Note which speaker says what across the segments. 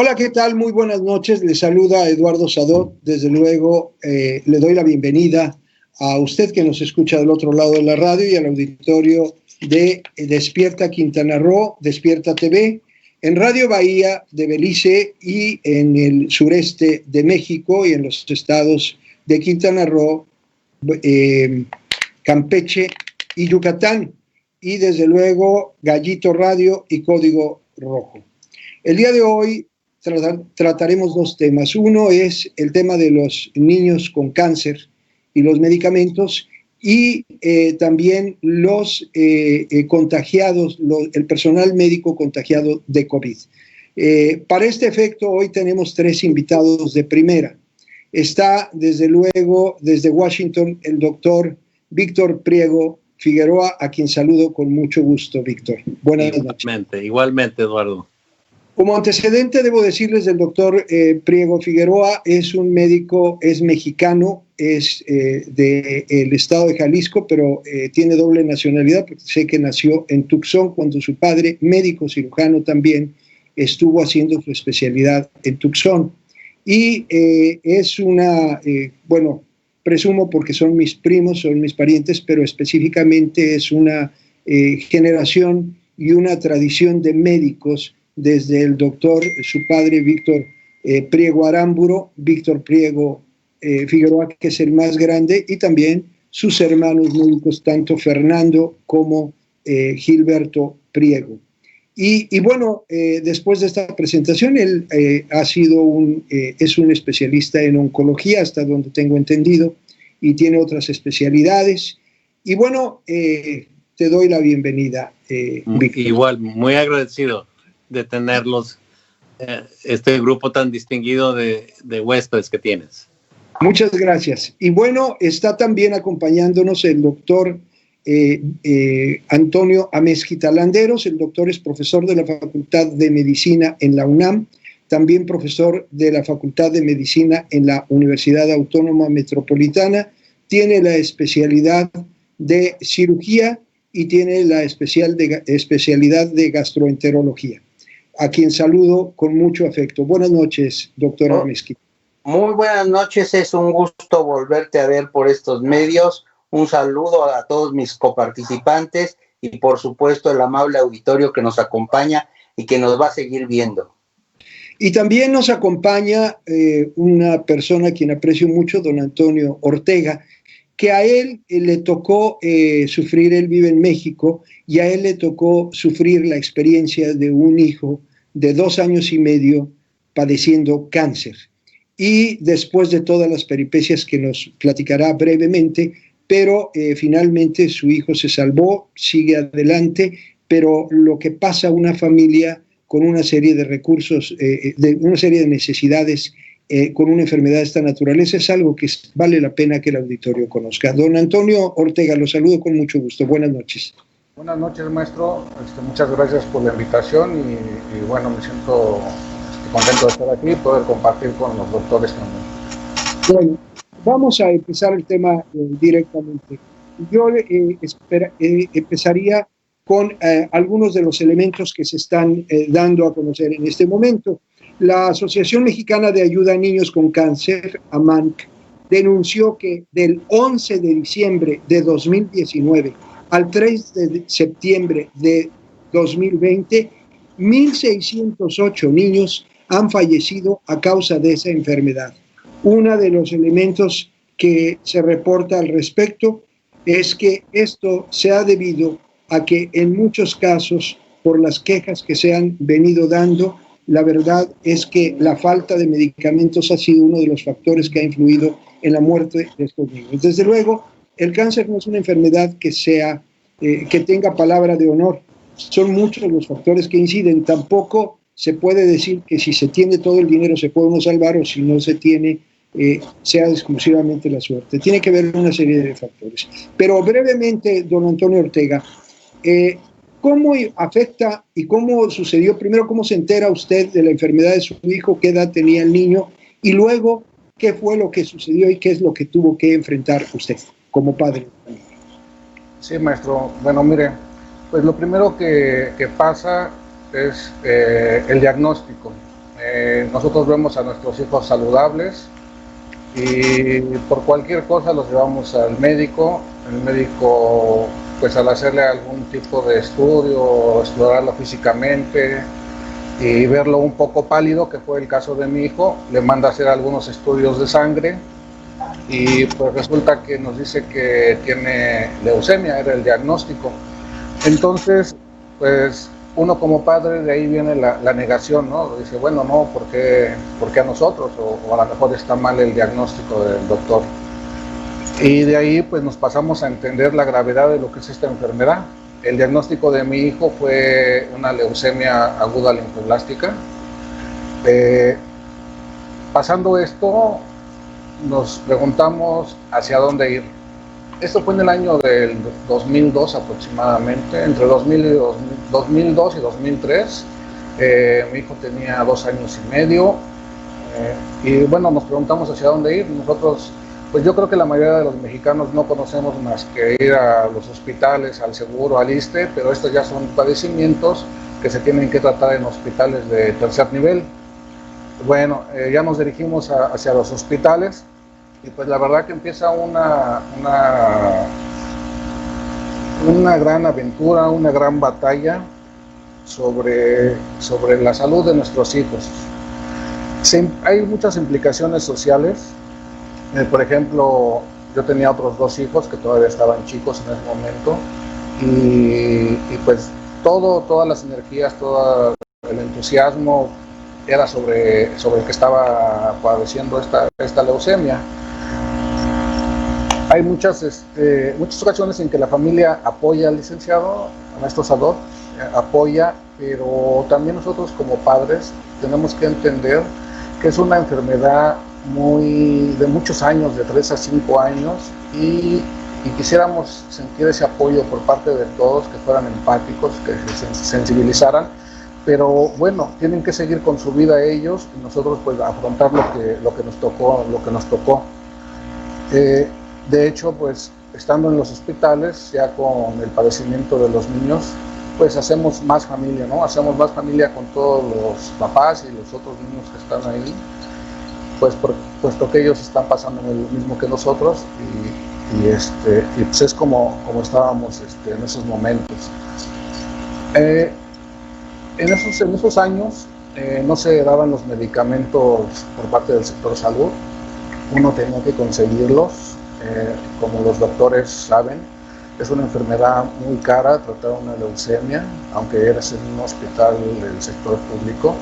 Speaker 1: Hola, ¿qué tal? Muy buenas noches. Le saluda Eduardo Sadot. Desde luego, le doy la bienvenida a usted que nos escucha del otro lado de la radio y al auditorio de Despierta Quintana Roo, Despierta TV, en Radio Bahía de Belice y en el sureste de México y en los estados de Quintana Roo, Campeche y Yucatán. Y desde luego, Gallito Radio y Código Rojo. El día de hoy trataremos dos temas. Uno es el tema de los niños con cáncer y los medicamentos y también los contagiados, el personal médico contagiado de COVID. Para este efecto, hoy tenemos tres invitados de primera. Está, desde luego, desde Washington, el doctor Víctor Priego Figueroa, a quien saludo con mucho gusto, Víctor. Buenas noches.
Speaker 2: Igualmente, Eduardo.
Speaker 1: Como antecedente, debo decirles del doctor Priego Figueroa, es un médico, es mexicano, es del estado de Jalisco, pero tiene doble nacionalidad, porque sé que nació en Tucson, cuando su padre, médico cirujano también, estuvo haciendo su especialidad en Tucson. Y es una, bueno, presumo porque son mis primos, son mis parientes, pero específicamente es una generación y una tradición de médicos desde el doctor, su padre Víctor Priego Aramburo, Víctor Priego Figueroa, que es el más grande, y también sus hermanos médicos, tanto Fernando como Gilberto Priego. Y bueno, después de esta presentación, él es un especialista en oncología, hasta donde tengo entendido, y tiene otras especialidades. Y bueno, te doy la bienvenida,
Speaker 2: Víctor. Igual, muy agradecido de tenerlos, este grupo tan distinguido de huéspedes que tienes.
Speaker 1: Muchas gracias. Y bueno, está también acompañándonos el doctor Antonio Amezquita Landeros. El doctor es profesor de la Facultad de Medicina en la UNAM, también profesor de la Facultad de Medicina en la Universidad Autónoma Metropolitana. Tiene la especialidad de cirugía y tiene la especialidad de gastroenterología, a quien saludo con mucho afecto. Buenas noches, doctora Amezquita.
Speaker 3: Muy buenas noches, es un gusto volverte a ver por estos medios. Un saludo a todos mis coparticipantes y por supuesto el amable auditorio que nos acompaña y que nos va a seguir viendo.
Speaker 1: Y también nos acompaña una persona a quien aprecio mucho, don Antonio Ortega, que a él le tocó sufrir, él vive en México, y a él le tocó sufrir la experiencia de un hijo de 2 años y medio padeciendo cáncer. Y después de todas las peripecias que nos platicará brevemente, pero finalmente su hijo se salvó, sigue adelante, pero lo que pasa a una familia con una serie de recursos, una serie de necesidades, con una enfermedad de esta naturaleza, es algo que vale la pena que el auditorio conozca. Don Antonio Ortega, lo saludo con mucho gusto. Buenas noches.
Speaker 4: Buenas noches, maestro. Muchas gracias por la invitación y bueno, me siento contento de estar aquí y poder compartir con los doctores también.
Speaker 1: Bueno, vamos a empezar el tema directamente. Yo empezaría con algunos de los elementos que se están dando a conocer en este momento. La Asociación Mexicana de Ayuda a Niños con Cáncer, AMANC, denunció que del 11 de diciembre de 2019 al 3 de septiembre de 2020, 1.608 niños han fallecido a causa de esa enfermedad. Uno de los elementos que se reporta al respecto es que esto se ha debido a que en muchos casos, por las quejas que se han venido dando, la verdad es que la falta de medicamentos ha sido uno de los factores que ha influido en la muerte de estos niños. Desde luego, el cáncer no es una enfermedad que tenga palabra de honor. Son muchos los factores que inciden. Tampoco se puede decir que si se tiene todo el dinero se puede uno salvar, o si no se tiene, sea exclusivamente la suerte. Tiene que haber una serie de factores. Pero brevemente, don Antonio Ortega, ¿cómo afecta y cómo sucedió? Primero, ¿cómo se entera usted de la enfermedad de su hijo? ¿Qué edad tenía el niño? Y luego, ¿qué fue lo que sucedió y qué es lo que tuvo que enfrentar usted como padre?
Speaker 4: Sí, maestro. Bueno, mire, pues lo primero que pasa es el diagnóstico. nosotros vemos a nuestros hijos saludables y por cualquier cosa los llevamos al médico. El médico, pues al hacerle algún tipo de estudio, explorarlo físicamente y verlo un poco pálido, que fue el caso de mi hijo, le manda a hacer algunos estudios de sangre y pues resulta que nos dice que tiene leucemia, era el diagnóstico. Entonces, pues uno como padre, de ahí viene la negación, ¿no? Dice, bueno, no, ¿por qué a nosotros? O a lo mejor está mal el diagnóstico del doctor. Y de ahí pues nos pasamos a entender la gravedad de lo que es esta enfermedad. El diagnóstico de mi hijo fue una leucemia aguda linfoblástica. Pasando esto, nos preguntamos hacia dónde ir. Esto fue en el año del 2002 aproximadamente, entre 2002 y 2003. Mi hijo tenía 2 años y medio. Y bueno, nos preguntamos hacia dónde ir. Nosotros, pues yo creo que la mayoría de los mexicanos no conocemos más que ir a los hospitales, al seguro, al ISSSTE, pero estos ya son padecimientos que se tienen que tratar en hospitales de tercer nivel. Bueno, ya nos dirigimos hacia los hospitales y pues la verdad que empieza una gran aventura, una gran batalla sobre la salud de nuestros hijos. Hay muchas implicaciones sociales. Por ejemplo, yo tenía otros 2 hijos que todavía estaban chicos en ese momento y pues todas las energías, todo el entusiasmo era sobre el que estaba padeciendo esta leucemia. Hay muchas ocasiones en que la familia apoya al licenciado, a nuestro Sadot, apoya, pero también nosotros como padres tenemos que entender que es una enfermedad de muchos años, de 3 a 5 años, y quisiéramos sentir ese apoyo por parte de todos, que fueran empáticos, que se sensibilizaran, pero bueno, tienen que seguir con su vida ellos y nosotros pues afrontar lo que nos tocó. De hecho, pues estando en los hospitales, ya con el padecimiento de los niños, pues hacemos más familia, ¿no? Hacemos más familia con todos los papás y los otros niños que están ahí, pues puesto que ellos están pasando lo mismo que nosotros y pues es como estábamos en esos momentos. En esos años no se daban los medicamentos por parte del sector salud, uno tenía que conseguirlos, como los doctores saben, es una enfermedad muy cara tratar una leucemia, aunque eres en un hospital del sector público.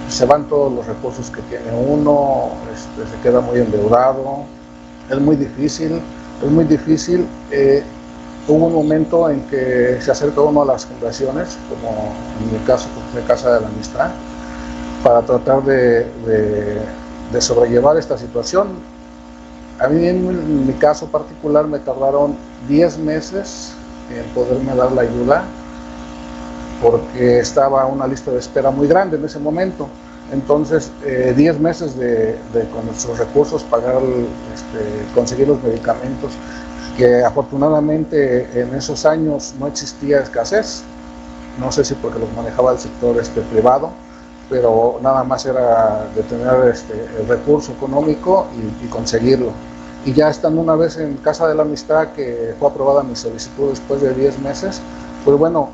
Speaker 4: Se van todos los recursos que tiene uno, se queda muy endeudado, es muy difícil. Hubo un momento en que se acerca uno a las fundaciones, como en mi caso fue Casa de la Amistad, para tratar de sobrellevar esta situación. A mí en mi caso particular me tardaron 10 meses en poderme dar la ayuda, porque estaba una lista de espera muy grande en ese momento. Entonces, 10 meses con nuestros recursos pagar, conseguir los medicamentos, que afortunadamente en esos años no existía escasez. No sé si porque los manejaba el sector privado, pero nada más era de tener el recurso económico y conseguirlo. Y ya estando una vez en Casa de la Amistad, que fue aprobada mi solicitud después de 10 meses, pues bueno,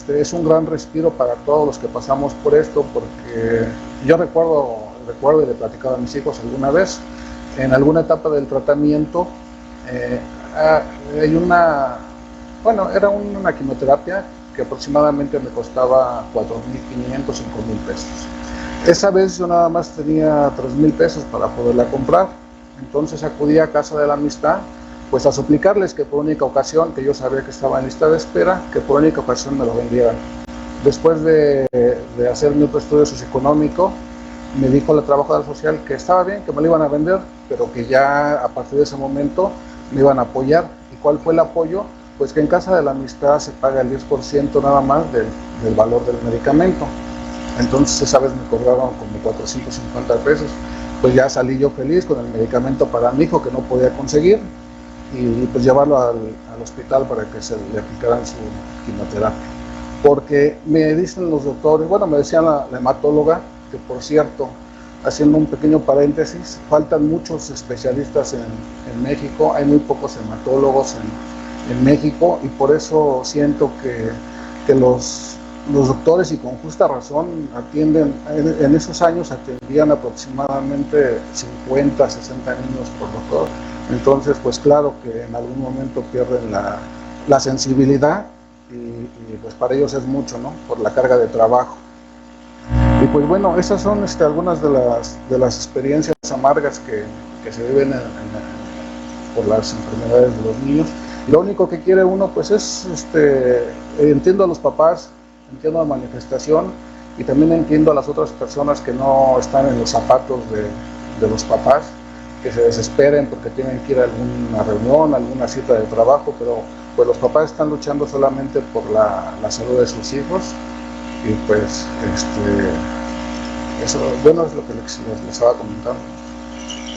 Speaker 4: es un gran respiro para todos los que pasamos por esto, porque yo recuerdo y le he platicado a mis hijos alguna vez, en alguna etapa del tratamiento, era una quimioterapia que aproximadamente me costaba 4,500, 5,000 pesos. Esa vez yo nada más tenía 3,000 pesos para poderla comprar, entonces acudí a Casa de la Amistad, pues a suplicarles que por única ocasión, que yo sabía que estaba en lista de espera, que por única ocasión me lo vendieran. Después de hacer mi otro estudio socioeconómico, me dijo la trabajadora social que estaba bien, que me lo iban a vender, pero que ya a partir de ese momento me iban a apoyar. ¿Y cuál fue el apoyo? Pues que en Casa de la Amistad se paga el 10% nada más del valor del medicamento. Entonces esa vez me cobraron como 450 pesos. Pues ya salí yo feliz con el medicamento para mi hijo que no podía conseguir y pues llevarlo al hospital para que se le aplicaran su quimioterapia. Porque me dicen los doctores, bueno, me decía la hematóloga, que por cierto, haciendo un pequeño paréntesis, faltan muchos especialistas en México, hay muy pocos hematólogos en México, y por eso siento que los doctores, y con justa razón, atienden, en esos años atendían aproximadamente 50, 60 niños por doctor. Entonces, pues claro que en algún momento pierden la sensibilidad, y pues para ellos es mucho, ¿no? Por la carga de trabajo. Y pues bueno, esas son algunas de las experiencias amargas que se viven por las enfermedades de los niños. Y lo único que quiere uno pues es, entiendo a los papás, entiendo la manifestación, y también entiendo a las otras personas que no están en los zapatos de los papás, que se desesperen porque tienen que ir a alguna reunión, alguna cita de trabajo, pero pues los papás están luchando solamente por la salud de sus hijos. Y pues, eso, bueno, es lo que les estaba comentando.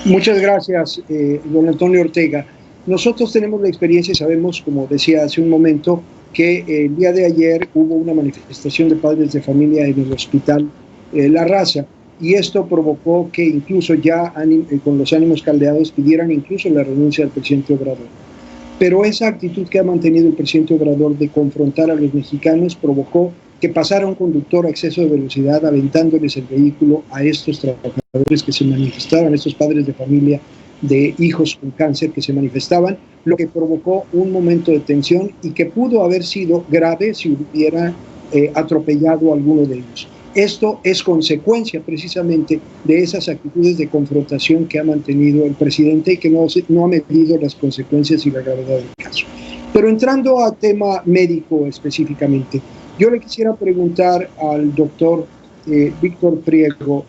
Speaker 1: Muchas gracias, don Antonio Ortega. Nosotros tenemos la experiencia y sabemos, como decía hace un momento, que el día de ayer hubo una manifestación de padres de familia en el hospital La Raza, y esto provocó que incluso ya con los ánimos caldeados pidieran incluso la renuncia del presidente Obrador. Pero esa actitud que ha mantenido el presidente Obrador de confrontar a los mexicanos provocó que pasara un conductor a exceso de velocidad aventándoles el vehículo a estos trabajadores que se manifestaban, estos padres de familia de hijos con cáncer que se manifestaban, lo que provocó un momento de tensión y que pudo haber sido grave si hubiera atropellado a alguno de ellos. Esto es consecuencia precisamente de esas actitudes de confrontación que ha mantenido el presidente y que no ha medido las consecuencias y la gravedad del caso. Pero entrando a tema médico específicamente, yo le quisiera preguntar al doctor Víctor Priego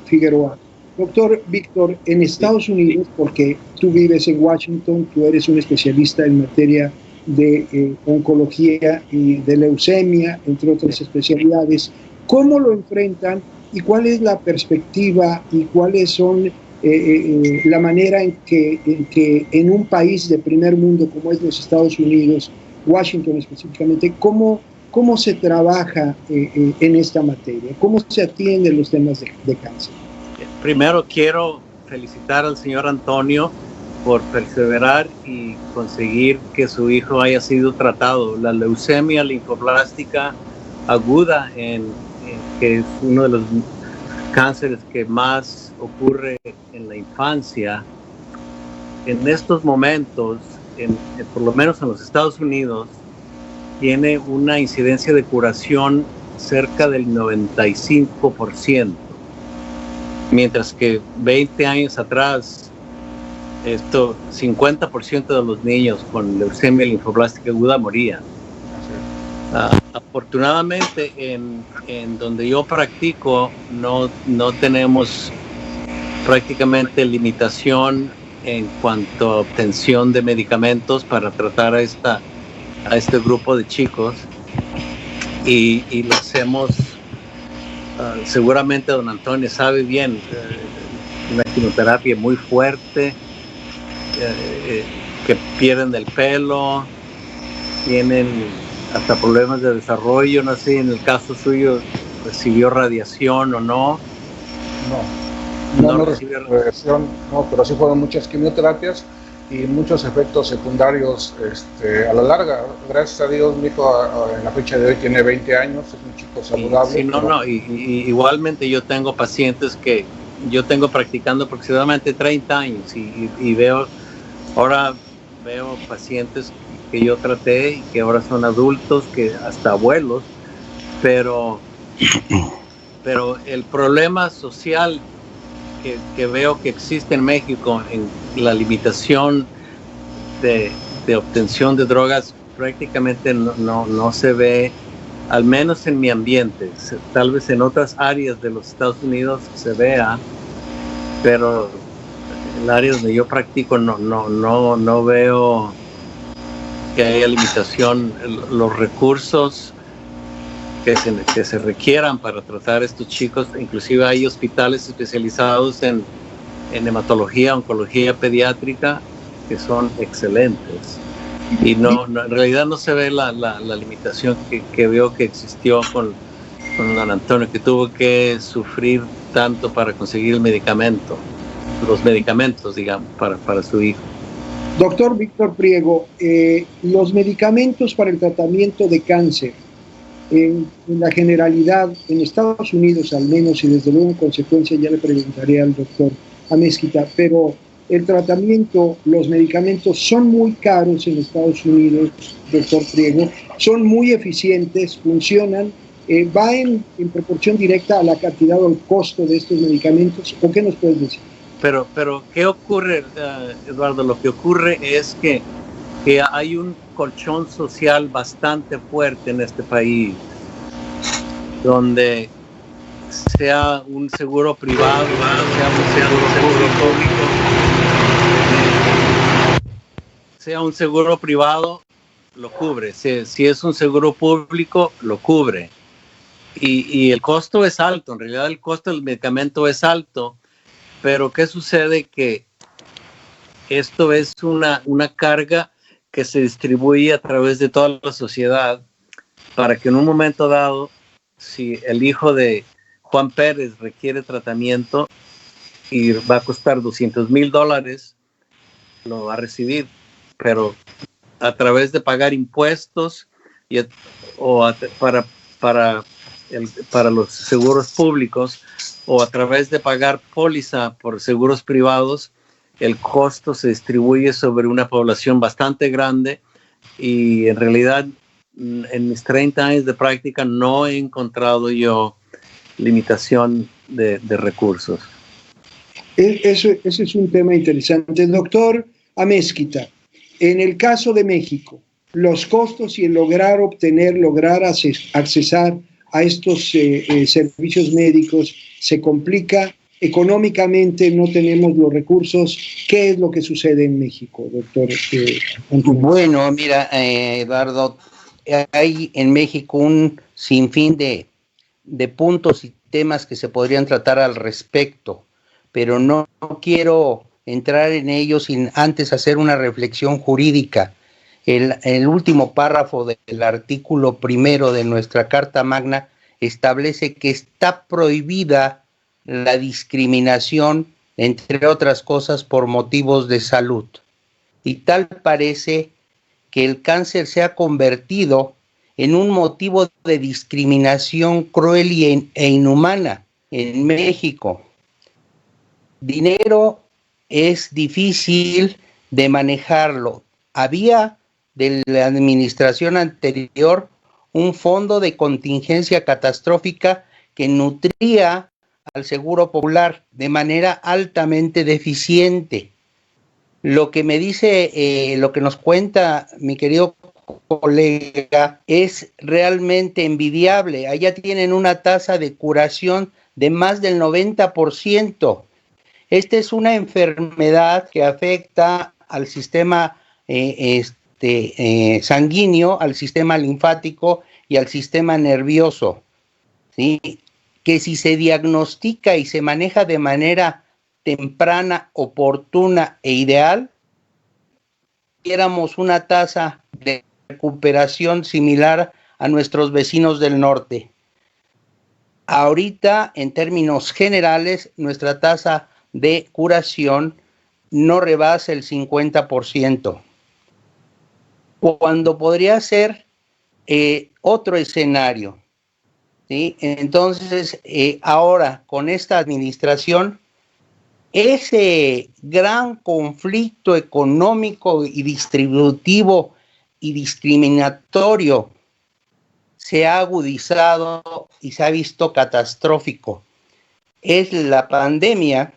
Speaker 1: Figueroa. Doctor Víctor, en Estados Unidos, porque tú vives en Washington, tú eres un especialista en materia de oncología y de leucemia, entre otras especialidades, ¿cómo lo enfrentan y cuál es la perspectiva y cuáles son la manera en que en un país de primer mundo como es los Estados Unidos, Washington específicamente, cómo se trabaja en esta materia? ¿Cómo se atienden los temas de cáncer?
Speaker 2: Primero quiero felicitar al señor Antonio por perseverar y conseguir que su hijo haya sido tratado. La leucemia linfoblástica aguda, que es uno de los cánceres que más ocurre en la infancia, en estos momentos, por lo menos en los Estados Unidos, tiene una incidencia de curación cerca del 95%, mientras que 20 años atrás, 50% de los niños con leucemia linfoblástica aguda morían. Afortunadamente, en donde yo practico, no tenemos prácticamente limitación en cuanto a obtención de medicamentos para tratar a este grupo de chicos, y lo hacemos, seguramente don Antonio sabe bien, una quimioterapia muy fuerte, que pierden el pelo, tienen hasta problemas de desarrollo. No sé, en el caso suyo, ¿recibió radiación o no?
Speaker 4: No recibió radiación, no, pero sí fueron muchas quimioterapias y muchos efectos secundarios a la larga. Gracias a Dios, mi hijo en la fecha de hoy tiene 20 años, es un chico saludable.
Speaker 2: Sí, igualmente yo tengo pacientes que yo tengo practicando aproximadamente 30 años y veo pacientes que yo traté y que ahora son adultos, que hasta abuelos, pero el problema social que veo que existe en México en la limitación de obtención de drogas prácticamente no se ve, al menos en mi ambiente. Tal vez en otras áreas de los Estados Unidos se vea, pero en el área donde yo practico no veo que haya limitación. Los recursos que se requieran para tratar a estos chicos, inclusive hay hospitales especializados en hematología, oncología pediátrica, que son excelentes, y en realidad no se ve la limitación que veo que existió don Antonio, que tuvo que sufrir tanto para conseguir el medicamento, los medicamentos, digamos, para su hijo.
Speaker 1: Doctor Víctor Priego, los medicamentos para el tratamiento de cáncer, en la generalidad, en Estados Unidos al menos, y desde luego en consecuencia ya le preguntaré al doctor Amezquita, pero el tratamiento, los medicamentos son muy caros en Estados Unidos, doctor Priego, son muy eficientes, funcionan, va en proporción directa a la cantidad o el costo de estos medicamentos, ¿o qué nos puedes decir?
Speaker 2: Pero ¿qué ocurre, Eduardo? Lo que ocurre es que hay un colchón social bastante fuerte en este país, donde sea un seguro privado, sea un seguro privado, lo cubre. Si es un seguro público, lo cubre. Y el costo es alto, en realidad el costo del medicamento es alto, pero ¿qué sucede? Que esto es una carga que se distribuye a través de toda la sociedad para que en un momento dado, si el hijo de Juan Pérez requiere tratamiento y va a costar $200,000, lo va a recibir, pero a través de pagar impuestos para los seguros públicos o a través de pagar póliza por seguros privados, el costo se distribuye sobre una población bastante grande y en realidad en mis 30 años de práctica no he encontrado yo limitación de recursos.
Speaker 1: Ese es un tema interesante. Doctor Amezquita, en el caso de México, los costos y el lograr accesar a estos servicios médicos se complica. Económicamente no tenemos los recursos. ¿Qué es lo que sucede en México, doctor?
Speaker 3: Bueno, mira, Eduardo, hay en México un sinfín de puntos y temas que se podrían tratar al respecto, pero no quiero entrar en ellos sin antes hacer una reflexión jurídica. El último párrafo del artículo 1 de nuestra Carta Magna establece que está prohibida la discriminación, entre otras cosas, por motivos de salud. Y tal parece que el cáncer se ha convertido en un motivo de discriminación cruel e inhumana en México. Dinero es difícil de manejarlo. Había de la administración anterior un fondo de contingencia catastrófica que nutría al Seguro Popular de manera altamente deficiente. Lo que me dice, lo que nos cuenta mi querido colega es realmente envidiable. Allá tienen una tasa de curación de más del 90%. Esta es una enfermedad que afecta al sistema sanguíneo, al sistema linfático y al sistema nervioso, ¿sí? Que si se diagnostica y se maneja de manera temprana, oportuna e ideal, tuviéramos una tasa de recuperación similar a nuestros vecinos del norte. Ahorita, en términos generales, nuestra tasa de curación no rebasa el 50%, cuando podría ser otro escenario, ¿sí? Entonces, ahora, con esta administración, ese gran conflicto económico y distributivo y discriminatorio se ha agudizado y se ha visto catastrófico. La pandemia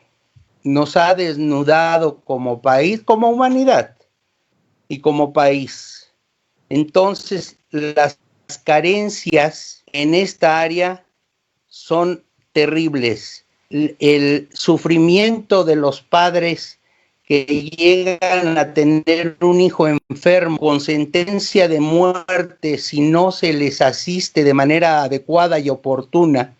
Speaker 3: nos ha desnudado como país, como humanidad y como país. Entonces, las carencias en esta área son terribles. El sufrimiento de los padres que llegan a tener un hijo enfermo con sentencia de muerte si no se les asiste de manera adecuada y oportuna.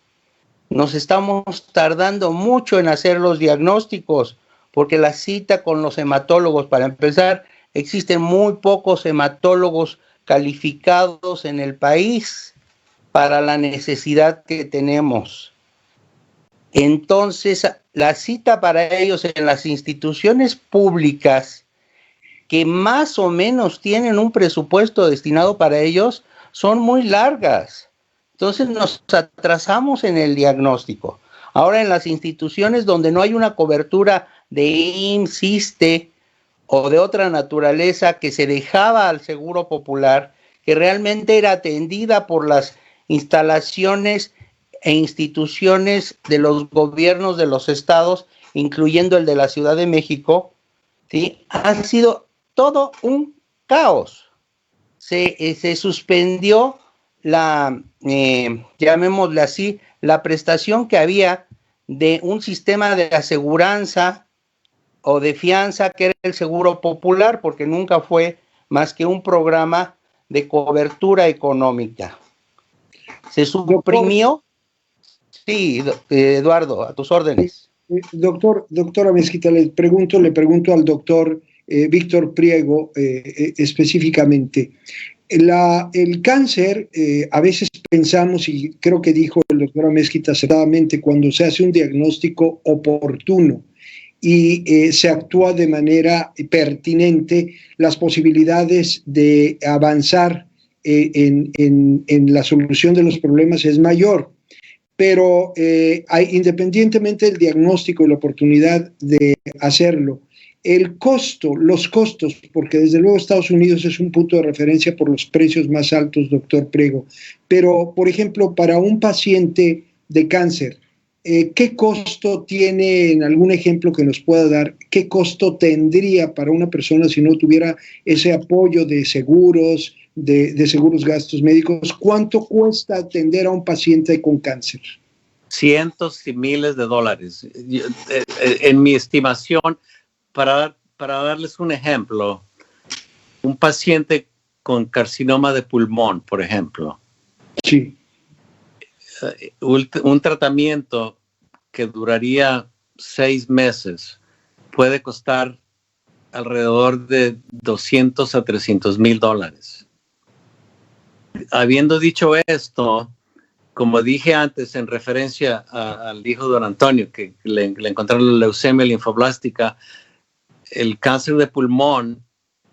Speaker 3: Nos estamos tardando mucho en hacer los diagnósticos, porque la cita con los hematólogos, para empezar, existen muy pocos hematólogos calificados en el país. para la necesidad que tenemos. Entonces, la cita para ellos en las instituciones públicas que más o menos tienen un presupuesto destinado para ellos son muy largas. Entonces nos atrasamos en el diagnóstico. Ahora en las instituciones donde no hay una cobertura de IMSS, ISSSTE o de otra naturaleza que se dejaba al Seguro Popular, que realmente era atendida por las instalaciones e instituciones de los gobiernos de los estados, incluyendo el de la Ciudad de México, ¿sí? Ha sido todo un caos. Se suspendió la, llamémosle así, la prestación que había de un sistema de aseguranza o de fianza que era el Seguro Popular, porque nunca fue más que un programa de cobertura económica. Se suprimió. Sí, Eduardo, a tus órdenes.
Speaker 1: Doctora Mezquita, le pregunto al doctor Víctor Priego específicamente. El cáncer, a veces pensamos, y creo que dijo el doctor Mezquita acertadamente, cuando se hace un diagnóstico oportuno y se actúa de manera pertinente, las posibilidades de avanzar en la solución de los problemas es mayor. Pero independientemente del diagnóstico y la oportunidad de hacerlo, los costos, porque desde luego Estados Unidos es un punto de referencia por los precios más altos, doctor Priego, pero por ejemplo, para un paciente de cáncer, ¿qué costo tiene, en algún ejemplo que nos pueda dar, qué costo tendría para una persona si no tuviera ese apoyo de seguros, de seguros gastos médicos? ¿Cuánto cuesta atender a un paciente con cáncer?
Speaker 2: Cientos y miles de dólares. En mi estimación, para darles un ejemplo, un paciente con carcinoma de pulmón, por ejemplo,
Speaker 1: sí,
Speaker 2: un tratamiento que duraría 6 meses puede costar alrededor de $200,000 a $300,000. Habiendo dicho esto, como dije antes en referencia al hijo de don Antonio, que le encontraron leucemia linfoblástica, el cáncer de pulmón,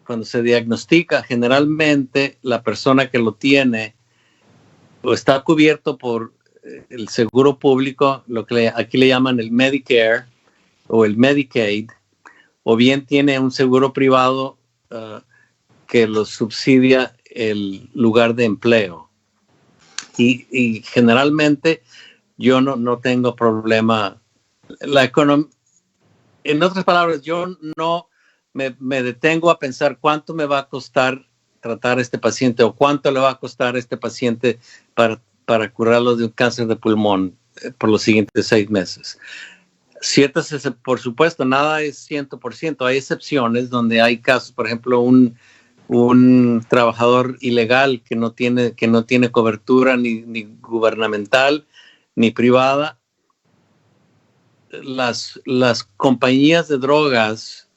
Speaker 2: cuando se diagnostica, generalmente la persona que lo tiene o está cubierto por el seguro público, lo que aquí le llaman el Medicare o el Medicaid, o bien tiene un seguro privado que lo subsidia el lugar de empleo. Y generalmente yo no tengo problema. En otras palabras, yo no me detengo a pensar cuánto me va a costar tratar a este paciente o cuánto le va a costar a este paciente para curarlo de un cáncer de pulmón por los siguientes 6 meses. Por supuesto, nada es 100%. Hay excepciones donde hay casos, por ejemplo, un trabajador ilegal que no tiene cobertura ni gubernamental ni privada. Las compañías de drogas,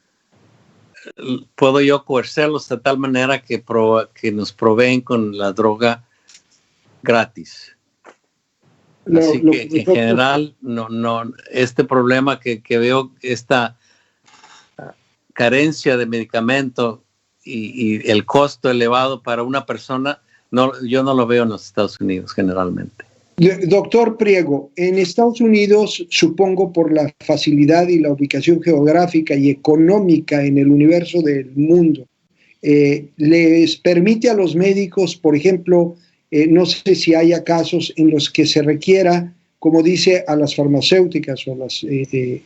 Speaker 2: puedo yo coercerlos de tal manera que nos proveen con la droga gratis. Así que en general, no, este problema que veo, esta carencia de medicamento y el costo elevado para una persona, yo no lo veo en los Estados Unidos generalmente.
Speaker 1: Doctor Priego, en Estados Unidos, supongo por la facilidad y la ubicación geográfica y económica en el universo del mundo, les permite a los médicos, por ejemplo, no sé si haya casos en los que se requiera, como dice, a las farmacéuticas o a las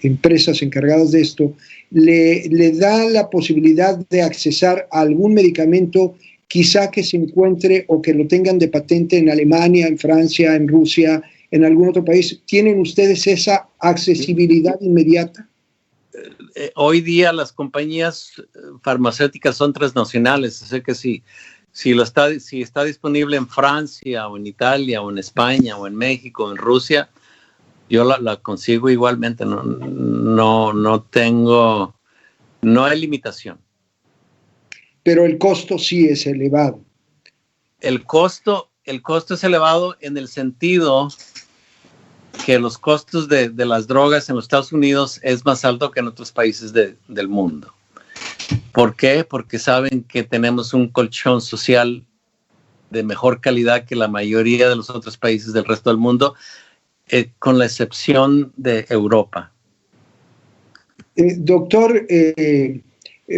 Speaker 1: empresas encargadas de esto, le da la posibilidad de accesar a algún medicamento quizá que se encuentre o que lo tengan de patente en Alemania, en Francia, en Rusia, en algún otro país. ¿Tienen ustedes esa accesibilidad inmediata?
Speaker 2: Hoy día las compañías farmacéuticas son transnacionales, así que si está disponible en Francia o en Italia o en España o en México o en Rusia, yo la consigo igualmente. No hay limitación.
Speaker 1: Pero el costo sí es elevado.
Speaker 2: El costo el costo es elevado en el sentido que los costos de las drogas en los Estados Unidos es más alto que en otros países del mundo. ¿Por qué? Porque saben que tenemos un colchón social de mejor calidad que la mayoría de los otros países del resto del mundo, con la excepción de Europa.
Speaker 1: Doctor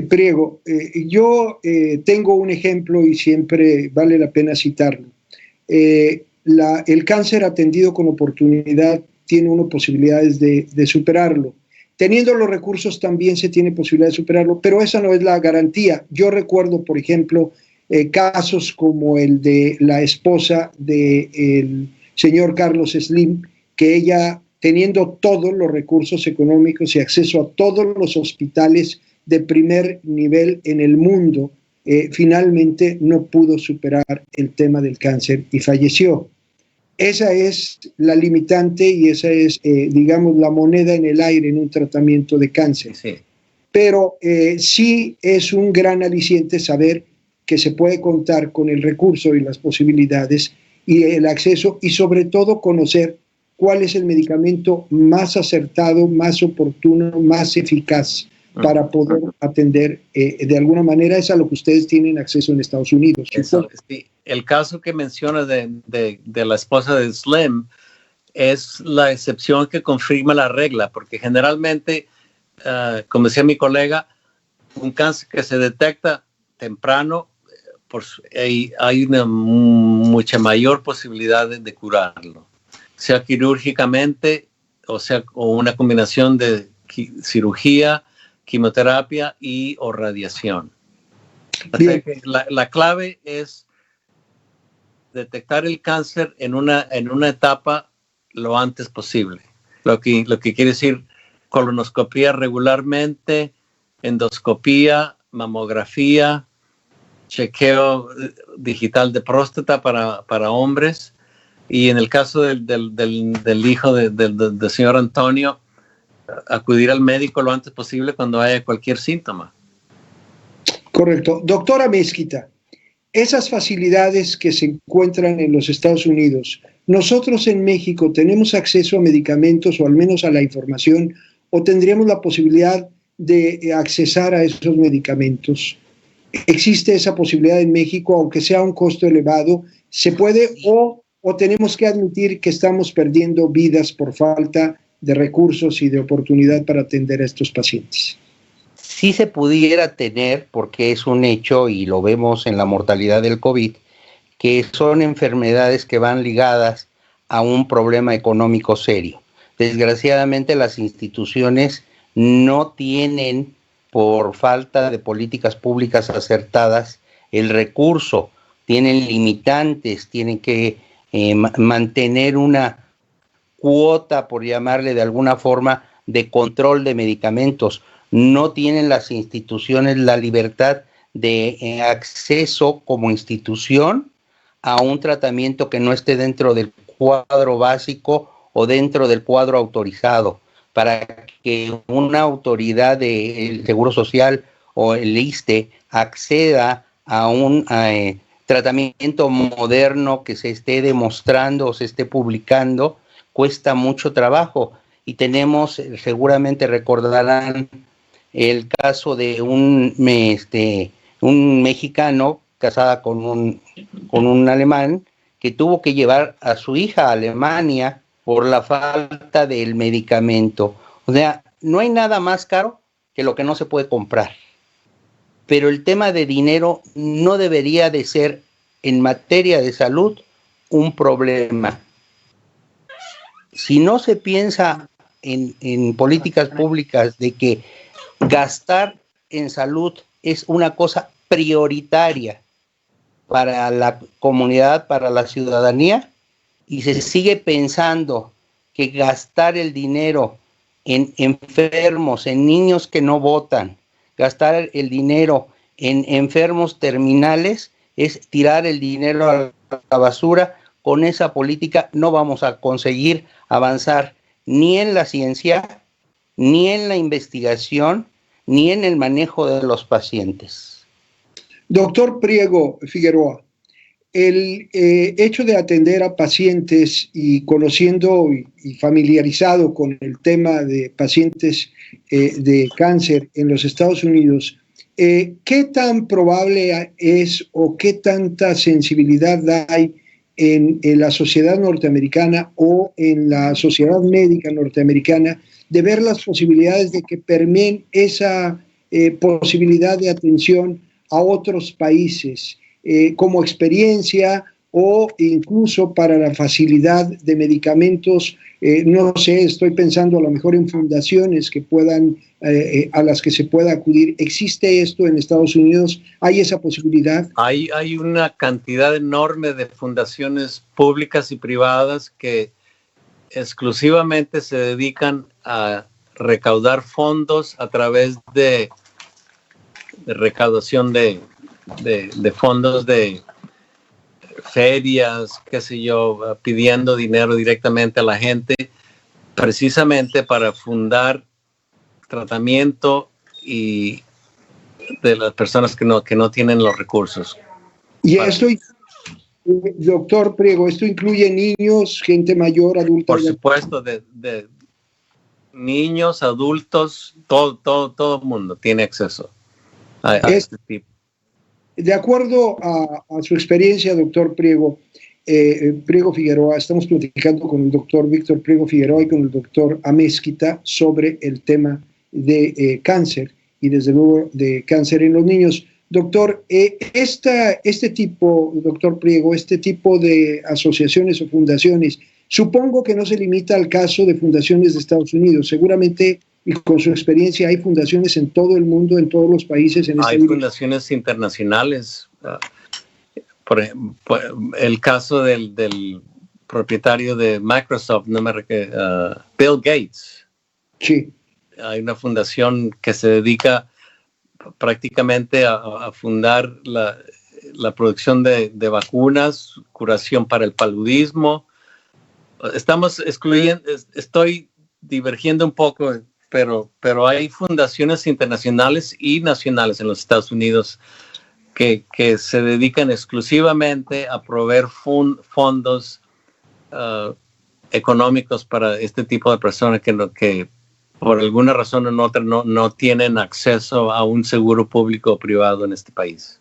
Speaker 1: Priego, yo tengo un ejemplo y siempre vale la pena citarlo. El cáncer atendido con oportunidad tiene uno posibilidades de superarlo. Teniendo los recursos también se tiene posibilidad de superarlo, pero esa no es la garantía. Yo recuerdo, por ejemplo, casos como el de la esposa del señor Carlos Slim, que ella, teniendo todos los recursos económicos y acceso a todos los hospitales de primer nivel en el mundo, finalmente no pudo superar el tema del cáncer y falleció. Esa es la limitante y esa es, digamos, la moneda en el aire en un tratamiento de cáncer. Sí. Pero sí es un gran aliciente saber que se puede contar con el recurso y las posibilidades y el acceso, y sobre todo conocer cuál es el medicamento más acertado, más oportuno, más eficaz para poder atender de alguna manera. Es a lo que ustedes tienen acceso en Estados Unidos.
Speaker 2: Eso, sí. El caso que menciona de la esposa de Slim es la excepción que confirma la regla, porque generalmente, como decía mi colega, un cáncer que se detecta temprano, hay una mucha mayor posibilidad de curarlo, sea quirúrgicamente o una combinación de cirugía, quimioterapia o radiación. O sea que la clave es detectar el cáncer en una etapa lo antes posible. Lo que quiere decir colonoscopía regularmente, endoscopía, mamografía, chequeo digital de próstata para hombres, y en el caso del hijo del señor Antonio, acudir al médico lo antes posible cuando haya cualquier síntoma.
Speaker 1: Correcto. Doctora Mezquita, esas facilidades que se encuentran en los Estados Unidos, ¿nosotros en México tenemos acceso a medicamentos o al menos a la información, o tendríamos la posibilidad de accesar a esos medicamentos? ¿Existe esa posibilidad en México, aunque sea un costo elevado? ¿Se puede o tenemos que admitir que estamos perdiendo vidas por falta de recursos y de oportunidad para atender a estos pacientes?
Speaker 3: Sí se pudiera tener, porque es un hecho y lo vemos en la mortalidad del COVID, que son enfermedades que van ligadas a un problema económico serio. Desgraciadamente las instituciones no tienen, por falta de políticas públicas acertadas, el recurso, tienen limitantes, tienen que mantener una cuota, por llamarle de alguna forma, de control de medicamentos. No tienen las instituciones la libertad de acceso como institución a un tratamiento que no esté dentro del cuadro básico o dentro del cuadro autorizado, para que una autoridad del Seguro Social o el ISSSTE acceda a un tratamiento moderno que se esté demostrando o se esté publicando, cuesta mucho trabajo. Y tenemos, seguramente recordarán, el caso de un mexicano casada con un alemán, que tuvo que llevar a su hija a Alemania por la falta del medicamento. O sea, no hay nada más caro que lo que no se puede comprar. Pero el tema de dinero no debería de ser, en materia de salud, un problema. Si no se piensa en políticas públicas de que gastar en salud es una cosa prioritaria para la comunidad, para la ciudadanía, y se sigue pensando que gastar el dinero en enfermos, en niños que no votan, gastar el dinero en enfermos terminales es tirar el dinero a la basura. Con esa política no vamos a conseguir avanzar ni en la ciencia, ni en la investigación, ni en el manejo de los pacientes.
Speaker 1: Doctor Priego Figueroa, el hecho de atender a pacientes y conociendo y familiarizado con el tema de pacientes de cáncer en los Estados Unidos, ¿qué tan probable es o qué tanta sensibilidad hay en la sociedad norteamericana o en la sociedad médica norteamericana de ver las posibilidades de que permeen esa posibilidad de atención a otros países como experiencia o incluso para la facilidad de medicamentos? No sé, estoy pensando a lo mejor en fundaciones que puedan, a las que se pueda acudir. ¿Existe esto en Estados Unidos? ¿Hay esa posibilidad?
Speaker 2: Hay una cantidad enorme de fundaciones públicas y privadas que exclusivamente se dedican a recaudar fondos a través de recaudación de fondos de ferias, qué sé yo, pidiendo dinero directamente a la gente, precisamente para fundar tratamiento y de las personas que no tienen los recursos.
Speaker 1: Y esto, doctor Priego, ¿esto incluye niños, gente mayor, adulta?
Speaker 2: Por supuesto, de niños, adultos, todo el mundo tiene acceso a este tipo.
Speaker 1: De acuerdo a su experiencia, doctor Priego, Priego Figueroa, estamos platicando con el doctor Víctor Priego Figueroa y con el doctor Amezquita sobre el tema de cáncer y desde luego de cáncer en los niños. Doctor, este tipo, doctor Priego, este tipo de asociaciones o fundaciones, supongo que no se limita al caso de fundaciones de Estados Unidos. Seguramente, y con su experiencia, hay fundaciones en todo el mundo, en todos los países.
Speaker 2: Hay fundaciones internacionales. Por ejemplo, el caso del propietario de Microsoft, Bill Gates.
Speaker 1: Sí.
Speaker 2: Hay una fundación que se dedica prácticamente a fundar la producción de vacunas, curación para el paludismo. Estamos excluyendo, estoy divergiendo un poco, pero hay fundaciones internacionales y nacionales en los Estados Unidos que se dedican exclusivamente a proveer fondos económicos para este tipo de personas que por alguna razón u otra no tienen acceso a un seguro público o privado en este país.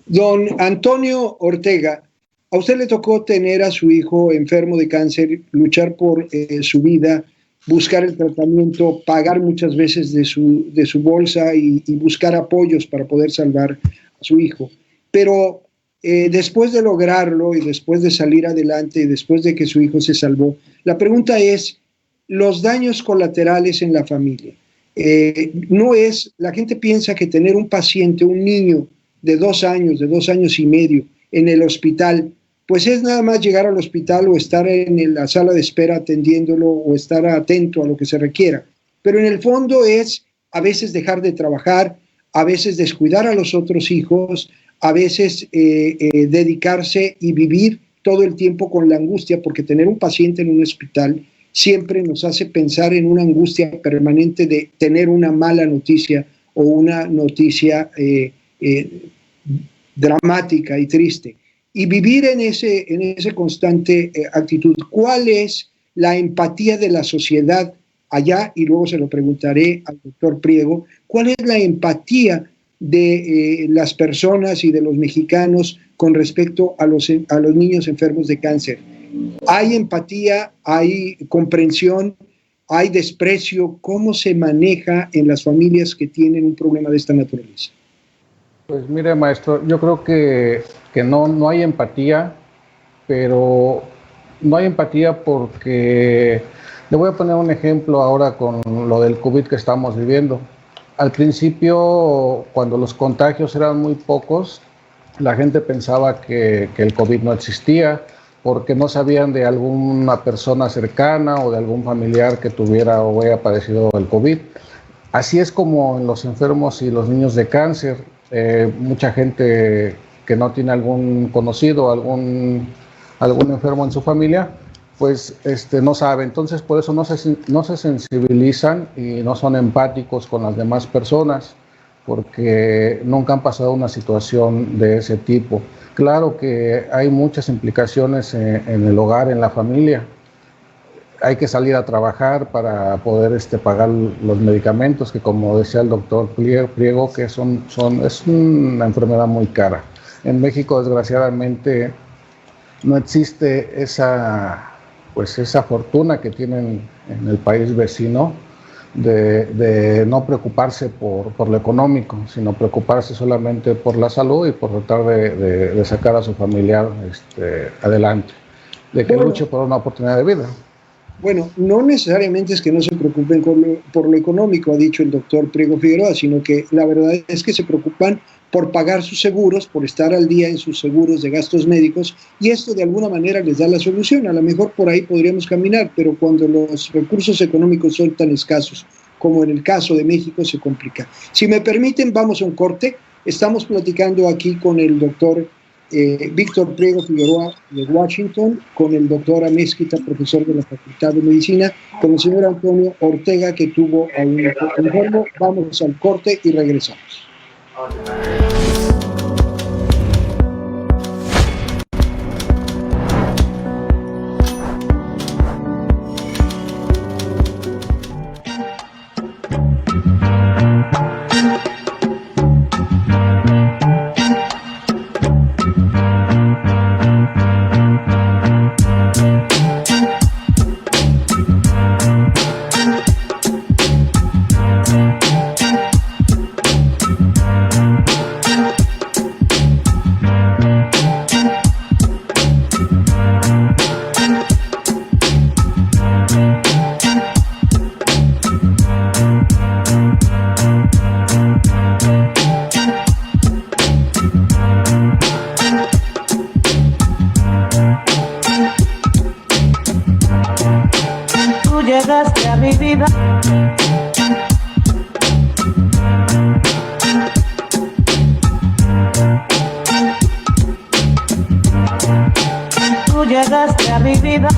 Speaker 1: Don Antonio Ortega, a usted le tocó tener a su hijo enfermo de cáncer, luchar por su vida, buscar el tratamiento, pagar muchas veces de su bolsa y buscar apoyos para poder salvar a su hijo. Pero después de lograrlo y después de salir adelante y después de que su hijo se salvó, la pregunta es, los daños colaterales en la familia. La gente piensa que tener un paciente, un niño de 2 años, de 2 años y medio en el hospital, pues es nada más llegar al hospital o estar en la sala de espera atendiéndolo o estar atento a lo que se requiera. Pero en el fondo es a veces dejar de trabajar, a veces descuidar a los otros hijos, a veces dedicarse y vivir todo el tiempo con la angustia, porque tener un paciente en un hospital siempre nos hace pensar en una angustia permanente de tener una mala noticia o una noticia dramática y triste. Y vivir en ese constante actitud. ¿Cuál es la empatía de la sociedad allá? Y luego se lo preguntaré al doctor Priego. ¿Cuál es la empatía de las personas y de los mexicanos con respecto a los niños enfermos de cáncer? ¿Hay empatía, hay comprensión, hay desprecio? ¿Cómo se maneja en las familias que tienen un problema de esta naturaleza?
Speaker 4: Pues mire, maestro, yo creo que no hay empatía, pero no hay empatía porque le voy a poner un ejemplo ahora con lo del COVID que estamos viviendo. Al principio, cuando los contagios eran muy pocos, la gente pensaba que el COVID no existía, porque no sabían de alguna persona cercana o de algún familiar que tuviera o haya padecido el COVID. Así es como en los enfermos y los niños de cáncer, mucha gente que no tiene algún conocido, algún enfermo en su familia, pues no sabe. Entonces por eso no se sensibilizan y no son empáticos con las demás personas. porque nunca han pasado una situación de ese tipo. Claro que hay muchas implicaciones en el hogar, en la familia. Hay que salir a trabajar para poder pagar los medicamentos, que como decía el doctor Priego, que es una enfermedad muy cara. En México, desgraciadamente, no existe esa fortuna que tienen en el país vecino de no preocuparse por lo económico, sino preocuparse solamente por la salud y por tratar de sacar a su familiar adelante, de que luche por una oportunidad de vida.
Speaker 1: Bueno, no necesariamente es que no se preocupen por lo económico, ha dicho el doctor Priego Figueroa, sino que la verdad es que se preocupan por pagar sus seguros, por estar al día en sus seguros de gastos médicos, y esto de alguna manera les da la solución. A lo mejor por ahí podríamos caminar, pero cuando los recursos económicos son tan escasos como en el caso de México, se complica. Si me permiten, vamos a un corte. Estamos platicando aquí con el doctor Víctor Priego Figueroa de Washington, con el doctor Amezquita, profesor de la Facultad de Medicina, con el señor Antonio Ortega, que tuvo a un enfermo. Vamos al corte y regresamos.
Speaker 5: llegaste a mi vida. Tú llegaste a mi vida.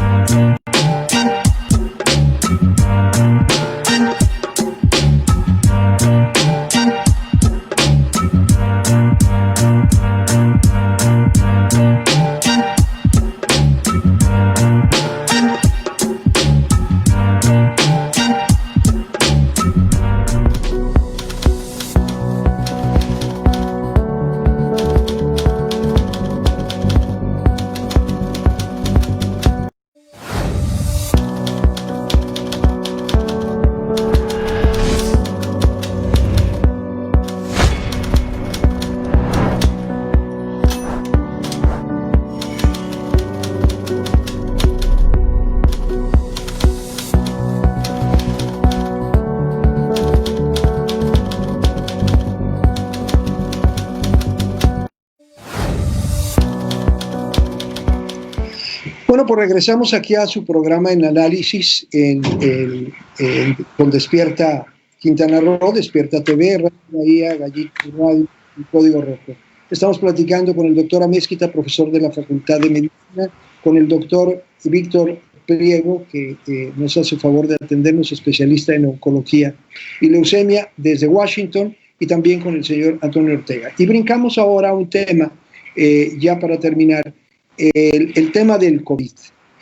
Speaker 1: Bueno, pues regresamos aquí a su programa en análisis con Despierta Quintana Roo, Despierta TV, Radio Bahía, Gallito Radio y Código Rojo. Estamos platicando con el doctor Amezquita, profesor de la Facultad de Medicina, con el doctor Víctor Priego, que nos hace favor de atendernos, especialista en oncología y leucemia desde Washington, y también con el señor Antonio Ortega. Y brincamos ahora a un tema, ya para terminar, el tema del COVID.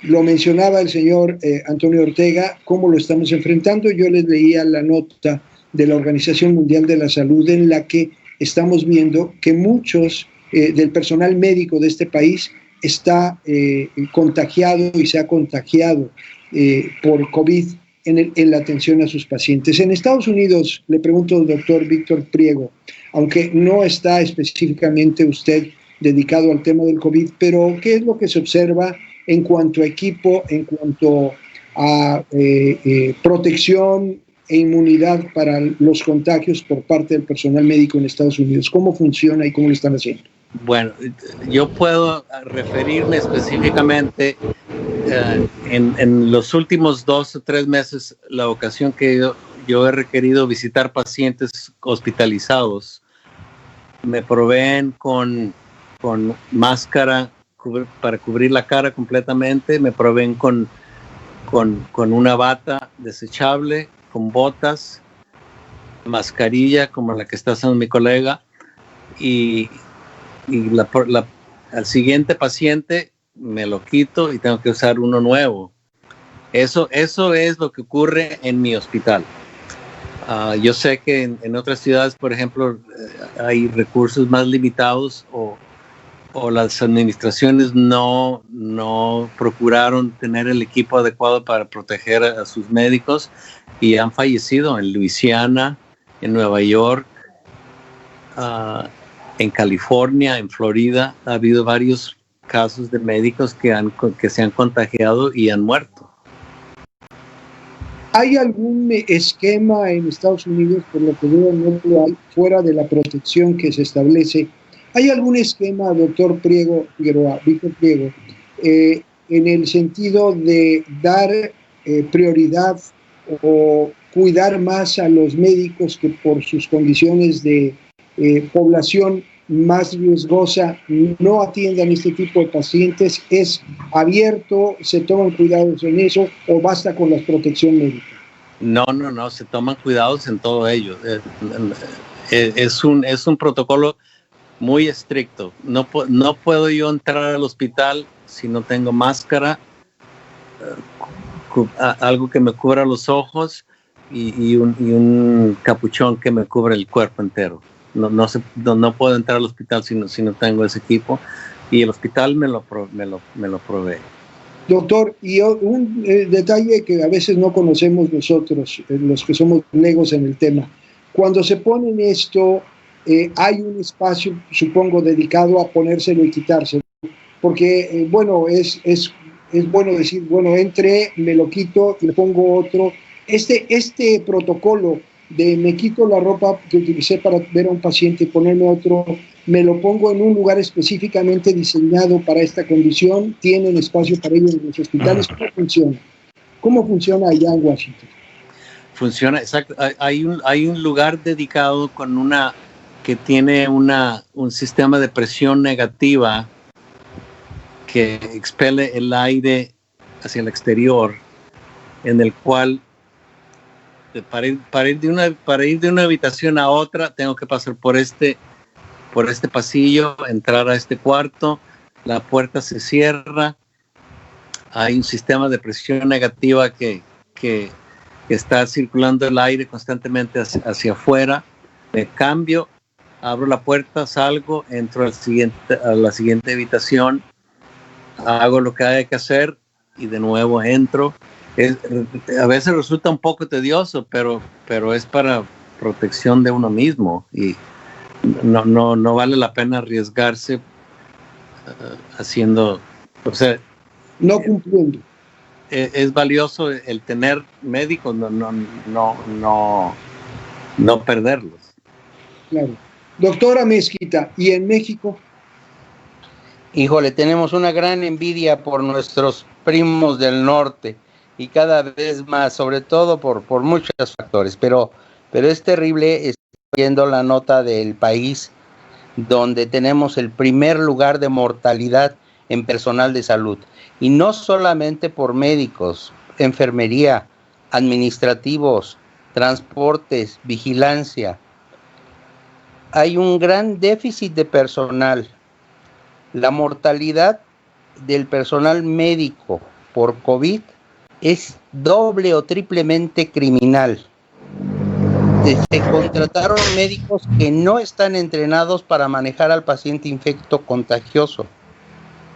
Speaker 1: Lo mencionaba el señor Antonio Ortega, cómo lo estamos enfrentando. Yo les leía la nota de la Organización Mundial de la Salud, en la que estamos viendo que muchos del personal médico de este país está contagiado y se ha contagiado por COVID en la atención a sus pacientes. En Estados Unidos, le pregunto al doctor Víctor Priego, aunque no está específicamente usted dedicado al tema del COVID, pero ¿qué es lo que se observa en cuanto a equipo, en cuanto a protección e inmunidad para los contagios por parte del personal médico en Estados Unidos? ¿Cómo funciona y cómo lo están haciendo?
Speaker 2: Bueno, yo puedo referirme específicamente en los últimos 2 o 3 meses, la ocasión que yo he requerido visitar pacientes hospitalizados. Me proveen con máscara para cubrir la cara completamente, me proveen con una bata desechable, con botas, mascarilla como la que está usando mi colega y al siguiente paciente me lo quito y tengo que usar uno nuevo. Eso es lo que ocurre en mi hospital. Yo sé que en otras ciudades, por ejemplo, hay recursos más limitados o las administraciones no procuraron tener el equipo adecuado para proteger a sus médicos y han fallecido en Luisiana, en Nueva York, en California, en Florida. Ha habido varios casos de médicos que se han contagiado y han muerto.
Speaker 1: ¿Hay algún esquema en Estados Unidos, por lo que veo no lo hay, fuera de la protección que se establece? ¿Hay algún esquema, doctor Priego, Víctor Priego, en el sentido de dar prioridad o cuidar más a los médicos que por sus condiciones de población más riesgosa no atiendan este tipo de pacientes? ¿Es abierto? ¿Se toman cuidados en eso o basta con la protección médica?
Speaker 2: No, se toman cuidados en todo ello. Es un protocolo muy estricto. No puedo yo entrar al hospital si no tengo máscara, algo que me cubra los ojos y un capuchón que me cubra el cuerpo entero. No puedo entrar al hospital si no tengo ese equipo, y el hospital me lo provee.
Speaker 1: Doctor, y un detalle que a veces no conocemos nosotros, los que somos legos en el tema. Cuando se pone en esto, hay un espacio, supongo, dedicado a ponérselo y quitárselo, porque, bueno, es bueno decir, bueno, entré, me lo quito y le pongo otro. Este protocolo de me quito la ropa que utilicé para ver a un paciente y ponerme otro, me lo pongo en un lugar específicamente diseñado para esta condición, tienen espacio para ello en los hospitales. ¿Cómo funciona? ¿Cómo funciona allá en Washington?
Speaker 2: Funciona, exacto. Hay un lugar dedicado que tiene un sistema de presión negativa que expele el aire hacia el exterior, en el cual para ir de una habitación a otra tengo que pasar por este pasillo, entrar a este cuarto, la puerta se cierra, hay un sistema de presión negativa que está circulando el aire constantemente hacia afuera. Me cambio, abro la puerta, salgo, entro a la siguiente habitación, hago lo que haya que hacer y de nuevo entro. A veces resulta un poco tedioso, pero es para protección de uno mismo y no vale la pena arriesgarse haciendo, o sea,
Speaker 1: no cumpliendo.
Speaker 2: Es valioso el tener médicos, no perderlos.
Speaker 1: Claro. Doctora Mezquita, ¿y en México?
Speaker 3: Híjole, tenemos una gran envidia por nuestros primos del norte y cada vez más, sobre todo por muchos factores, pero es terrible. Estoy viendo la nota del País, donde tenemos el primer lugar de mortalidad en personal de salud, y no solamente por médicos, enfermería, administrativos, transportes, vigilancia. Hay un gran déficit de personal. La mortalidad del personal médico por COVID es doble o triplemente criminal. Se contrataron médicos que no están entrenados para manejar al paciente infecto contagioso.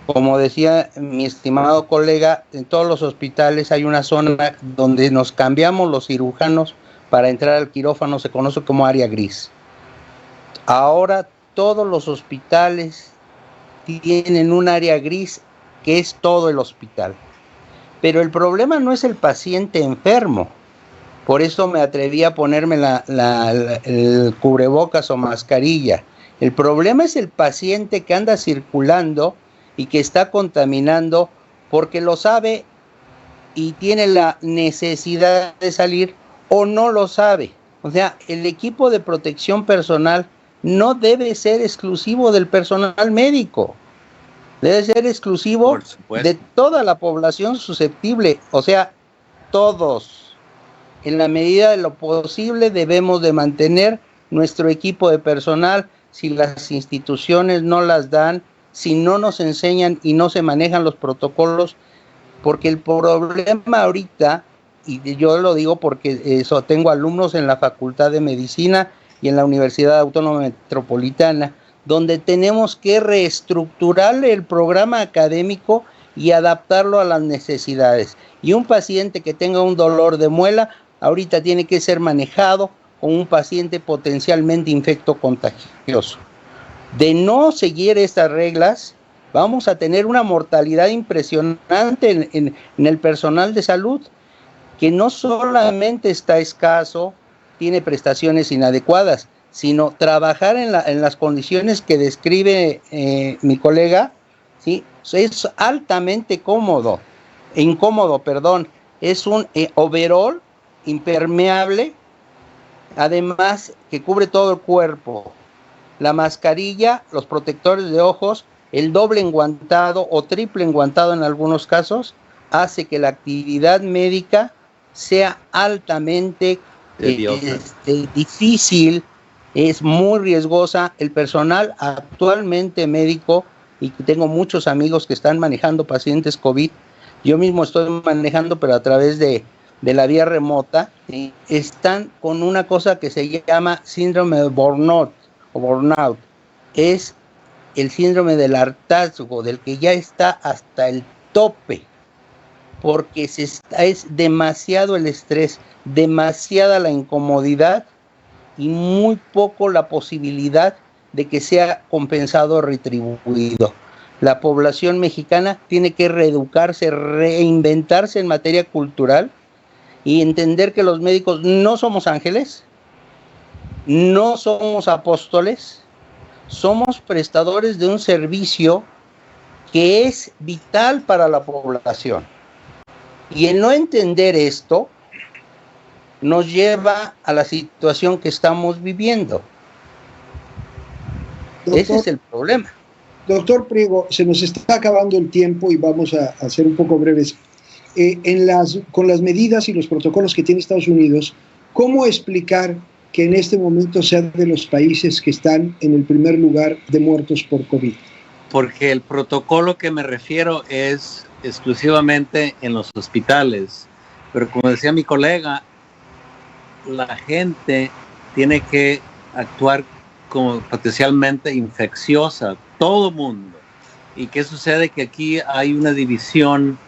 Speaker 3: Como decía mi estimado colega, en todos los hospitales hay una zona donde nos cambiamos los cirujanos para entrar al quirófano, se conoce como área gris. Ahora todos los hospitales tienen un área gris que es todo el hospital. Pero el problema no es el paciente enfermo. Por eso me atreví a ponerme el cubrebocas o mascarilla. El problema es el paciente que anda circulando y que está contaminando porque lo sabe y tiene la necesidad de salir o no lo sabe. O sea, el equipo de protección personal no debe ser exclusivo del personal médico. Debe ser exclusivo de toda la población susceptible, o sea, todos. en la medida de lo posible debemos de mantener nuestro equipo de personal. Si las instituciones no las dan, si no nos enseñan y no se manejan los protocolos, porque el problema ahorita, y yo lo digo porque eso, tengo alumnos en la Facultad de Medicina y en la Universidad Autónoma Metropolitana, donde tenemos que reestructurar el programa académico y adaptarlo a las necesidades. Y un paciente que tenga un dolor de muela, ahorita tiene que ser manejado como un paciente potencialmente infectocontagioso. De no seguir estas reglas, vamos a tener una mortalidad impresionante en el personal de salud, que no solamente está escaso, tiene prestaciones inadecuadas, sino trabajar en las condiciones que describe mi colega, ¿sí? Es altamente incómodo, es un overol impermeable, además que cubre todo el cuerpo, la mascarilla, los protectores de ojos, el doble enguantado o triple enguantado en algunos casos, hace que la actividad médica sea altamente difícil, es muy riesgosa. El personal actualmente médico, y tengo muchos amigos que están manejando pacientes COVID, yo mismo estoy manejando, pero a través de la vía remota, ¿sí? Están con una cosa que se llama síndrome de burnout, es el síndrome del hartazgo, del que ya está hasta el tope, porque es demasiado el estrés, demasiada la incomodidad y muy poco la posibilidad de que sea compensado o retribuido. La población mexicana tiene que reeducarse, reinventarse en materia cultural y entender que los médicos no somos ángeles, no somos apóstoles, somos prestadores de un servicio que es vital para la población. Y el no entender esto nos lleva a la situación que estamos viviendo. Doctor, ese es el problema.
Speaker 1: Doctor Priego, se nos está acabando el tiempo y vamos a ser un poco breves. Con las medidas y los protocolos que tiene Estados Unidos, ¿cómo explicar que en este momento sea de los países que están en el primer lugar de muertos por COVID?
Speaker 2: Porque el protocolo que me refiero es exclusivamente en los hospitales. Pero como decía mi colega, la gente tiene que actuar como potencialmente infecciosa, todo mundo. ¿Y qué sucede? Que aquí hay una división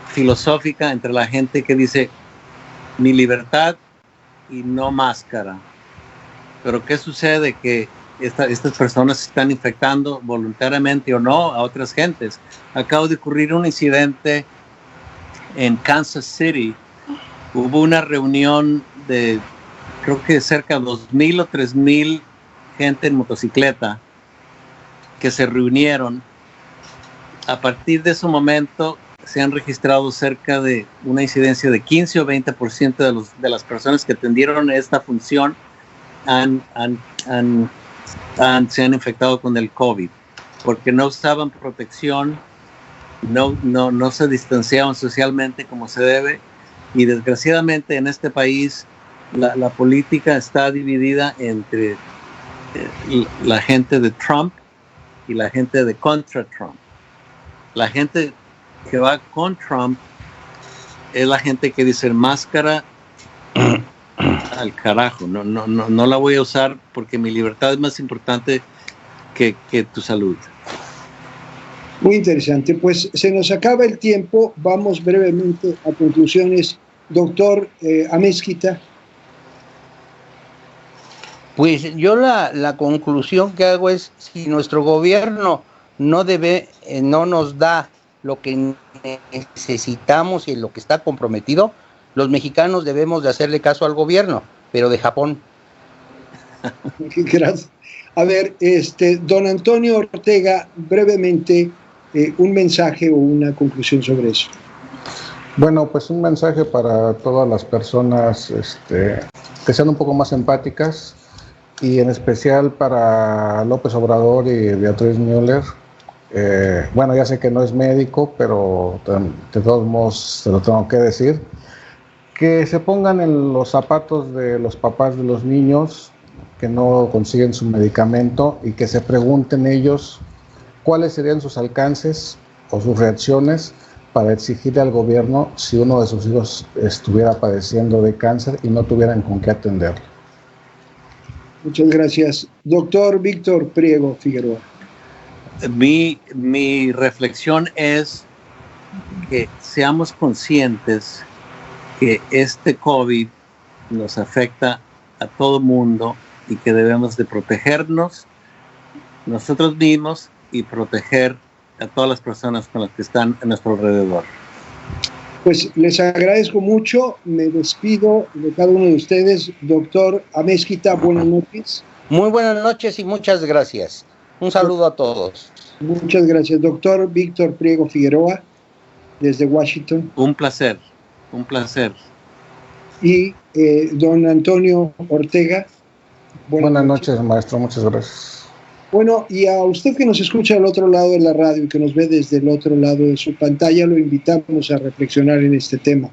Speaker 2: filosófica entre la gente que dice mi libertad y no máscara. Pero ¿qué sucede? Que estas personas se están infectando voluntariamente o no a otras gentes. Acaba de ocurrir un incidente en Kansas City. Hubo una reunión de creo que cerca de 2,000 o 3,000 gente en motocicleta que se reunieron. A partir de ese momento se han registrado cerca de una incidencia de 15 o 20% de las personas que atendieron esta función se han infectado con el COVID, porque no usaban protección, no se distanciaban socialmente como se debe, y desgraciadamente en este país la política está dividida entre la gente de Trump y la gente de contra Trump. La gente que va con Trump es la gente que dice máscara al carajo, no la voy a usar porque mi libertad es más importante que tu salud.
Speaker 1: Muy interesante, pues se nos acaba el tiempo, vamos brevemente a conclusiones. Doctor Amezquita.
Speaker 3: Pues yo la conclusión que hago es, si nuestro gobierno no nos da lo que necesitamos y lo que está comprometido, los mexicanos debemos de hacerle caso al gobierno, pero de Japón.
Speaker 1: Gracias. A ver, don Antonio Ortega, brevemente, un mensaje o una conclusión sobre eso.
Speaker 4: Bueno, pues un mensaje para todas las personas que sean un poco más empáticas, y en especial para López Obrador y Beatriz Müller. Bueno, ya sé que no es médico, pero de todos modos se lo tengo que decir, que se pongan en los zapatos de los papás de los niños que no consiguen su medicamento y que se pregunten ellos cuáles serían sus alcances o sus reacciones para exigirle al gobierno si uno de sus hijos estuviera padeciendo de cáncer y no tuvieran con qué atenderlo.
Speaker 1: Muchas gracias. Doctor Víctor Priego Figueroa.
Speaker 2: Mi reflexión es que seamos conscientes que este COVID nos afecta a todo mundo y que debemos de protegernos nosotros mismos y proteger a todas las personas con las que están a nuestro alrededor.
Speaker 1: Pues les agradezco mucho, me despido de cada uno de ustedes. Doctor Amezquita, buenas noches.
Speaker 3: Muy buenas noches y muchas gracias. Un saludo a todos.
Speaker 1: Muchas gracias. Doctor Víctor Priego Figueroa, desde Washington.
Speaker 2: Un placer, un placer.
Speaker 1: Y don Antonio Ortega.
Speaker 4: Buenas noches, maestro, muchas gracias.
Speaker 1: Bueno, y a usted que nos escucha del otro lado de la radio y que nos ve desde el otro lado de su pantalla, lo invitamos a reflexionar en este tema.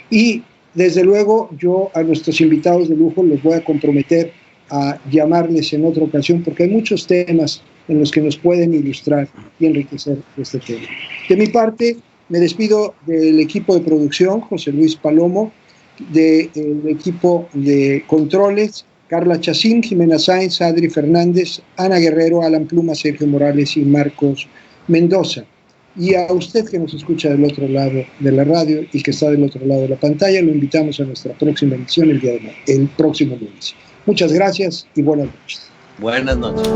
Speaker 1: Y desde luego yo a nuestros invitados de lujo los voy a comprometer a llamarles en otra ocasión porque hay muchos temas en los que nos pueden ilustrar y enriquecer este tema. De mi parte, me despido del equipo de producción, José Luis Palomo, del equipo de controles, Carla Chacín, Jimena Sáenz, Adri Fernández, Ana Guerrero, Alan Pluma, Sergio Morales y Marcos Mendoza. Y a usted que nos escucha del otro lado de la radio y que está del otro lado de la pantalla, lo invitamos a nuestra próxima emisión el próximo lunes. Muchas gracias y buenas noches.
Speaker 2: Buenas noches.